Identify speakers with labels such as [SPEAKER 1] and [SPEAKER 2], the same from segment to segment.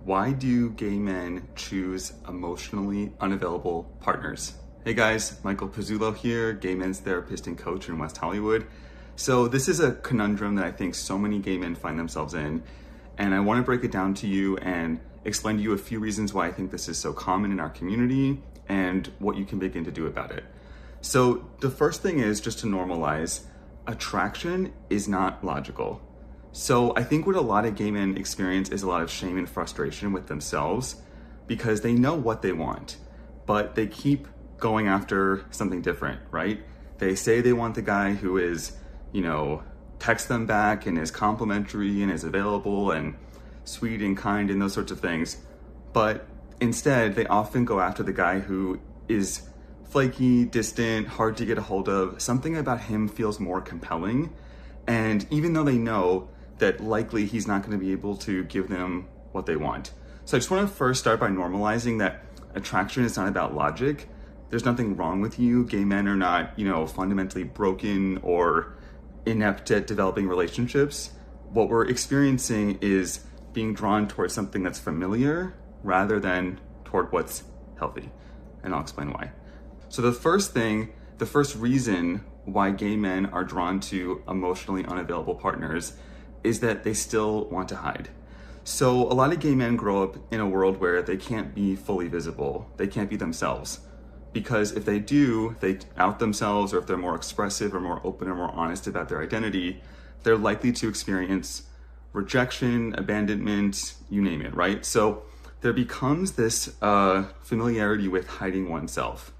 [SPEAKER 1] Why do gay men choose emotionally unavailable partners? Hey guys, Michael Pizzulo here, gay men's therapist and coach in West Hollywood. So this is a conundrum that I think so many gay men find themselves in, and I want to break it down to you and explain to you a few reasons why I think this is so common in our community and what you can begin to do about it. So the first thing is just to normalize, attraction is not logical. So I think what a lot of gay men experience is a lot of shame and frustration with themselves because they know what they want, but they keep going after something different, right? They say they want the guy who is, texts them back and is complimentary and is available and sweet and kind and those sorts of things. But instead, they often go after the guy who is flaky, distant, hard to get a hold of. Something about him feels more compelling. And even though they know that likely he's not going to be able to give them what they want. So I just want to first start by normalizing that attraction is not about logic. There's nothing wrong with you. Gay men are not, fundamentally broken or inept at developing relationships. What we're experiencing is being drawn towards something that's familiar rather than toward what's healthy. And I'll explain why. So the first reason why gay men are drawn to emotionally unavailable partners is that they still want to hide. So a lot of gay men grow up in a world where they can't be fully visible. They can't be themselves. Because if they do, they out themselves, or if they're more expressive or more open or more honest about their identity, they're likely to experience rejection, abandonment, you name it, right? So there becomes this familiarity with hiding oneself.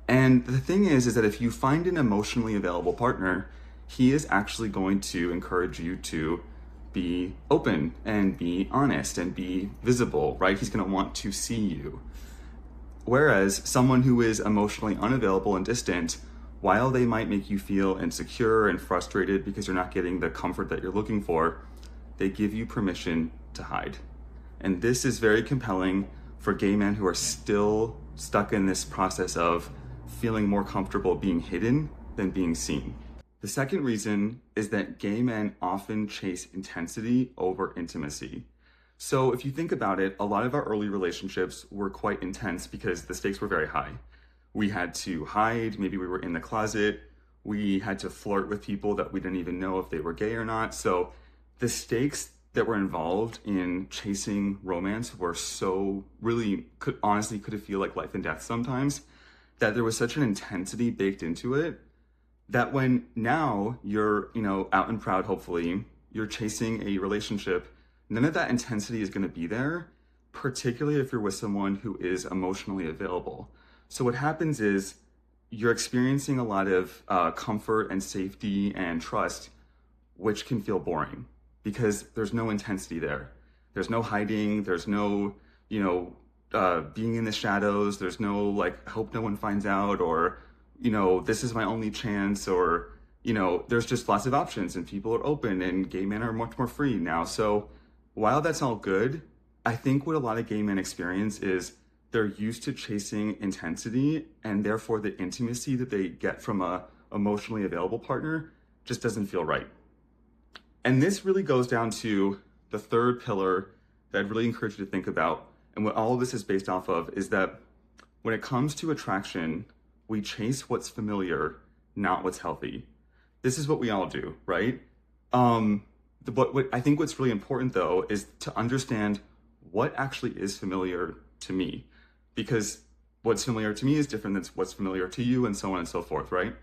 [SPEAKER 1] And the thing is that if you find an emotionally available partner, he is actually going to encourage you to be open and be honest and be visible, right? He's going to want to see you. Whereas someone who is emotionally unavailable and distant, while they might make you feel insecure and frustrated because you're not getting the comfort that you're looking for, they give you permission to hide. And this is very compelling for gay men who are still stuck in this process of feeling more comfortable being hidden than being seen. The second reason is that gay men often chase intensity over intimacy. So if you think about it, a lot of our early relationships were quite intense because the stakes were very high. We had to hide, maybe we were in the closet, we had to flirt with people that we didn't even know if they were gay or not. So the stakes that were involved in chasing romance were so could feel like life and death sometimes, that there was such an intensity baked into it that when now you're, out and proud, hopefully, you're chasing a relationship, none of that intensity is going to be there, particularly if you're with someone who is emotionally available. So what happens is you're experiencing a lot of comfort and safety and trust, which can feel boring because there's no intensity there. There's no hiding. There's no, being in the shadows. There's no I hope no one finds out, or, this is my only chance, or, there's just lots of options and people are open and gay men are much more free now. So while that's all good, I think what a lot of gay men experience is they're used to chasing intensity, and therefore the intimacy that they get from a emotionally available partner just doesn't feel right. And this really goes down to the third pillar that I'd really encourage you to think about. And what all of this is based off of is that when it comes to attraction, we chase what's familiar, not what's healthy. This is what we all do, right? What I think what's really important though is to understand what actually is familiar to me, because what's familiar to me is different than what's familiar to you, and so on and so forth, right?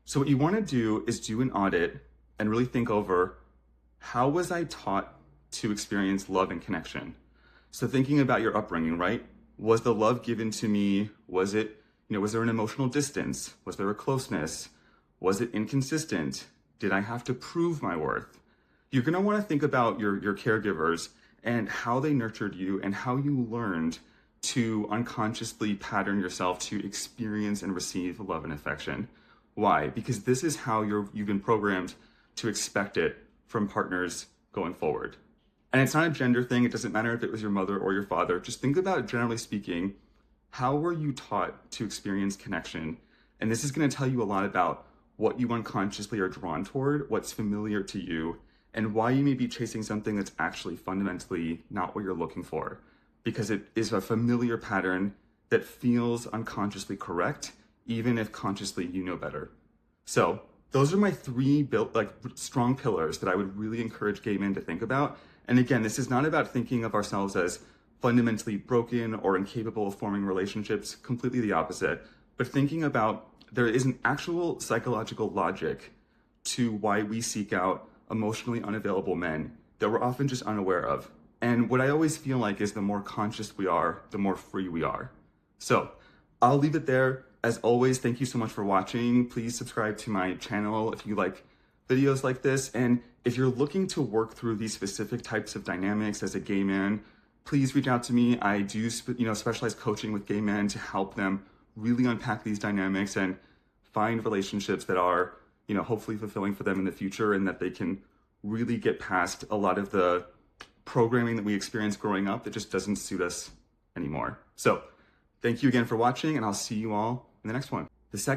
[SPEAKER 1] So what you want to do is do an audit and really think over, how was I taught to experience love and connection? So thinking about your upbringing, right? Was the love given to me? Was it, was there an emotional distance? Was there a closeness? Was it inconsistent? Did I have to prove my worth? You're going to want to think about your caregivers and how they nurtured you and how you learned to unconsciously pattern yourself to experience and receive love and affection. Why? Because this is how you've been programmed to expect it from partners going forward. And it's not a gender thing. It doesn't matter if it was your mother or your father. Just think about, generally speaking, how were you taught to experience connection? And this is going to tell you a lot about what you unconsciously are drawn toward, what's familiar to you, and why you may be chasing something that's actually fundamentally not what you're looking for, because it is a familiar pattern that feels unconsciously correct, even if consciously you know better. So those are my three strong pillars that I would really encourage gay men to think about. And again, this is not about thinking of ourselves as fundamentally broken or incapable of forming relationships, completely the opposite, but thinking about there is an actual psychological logic to why we seek out emotionally unavailable men that we're often just unaware of. And what I always feel like is the more conscious we are, the more free we are. So I'll leave it there. As always, thank you so much for watching. Please subscribe to my channel if you like videos like this. And if you're looking to work through these specific types of dynamics as a gay man, please reach out to me. I do specialize coaching with gay men to help them really unpack these dynamics and find relationships that are, hopefully fulfilling for them in the future, and that they can really get past a lot of the programming that we experienced growing up that just doesn't suit us anymore. So thank you again for watching, and I'll see you all in the next one.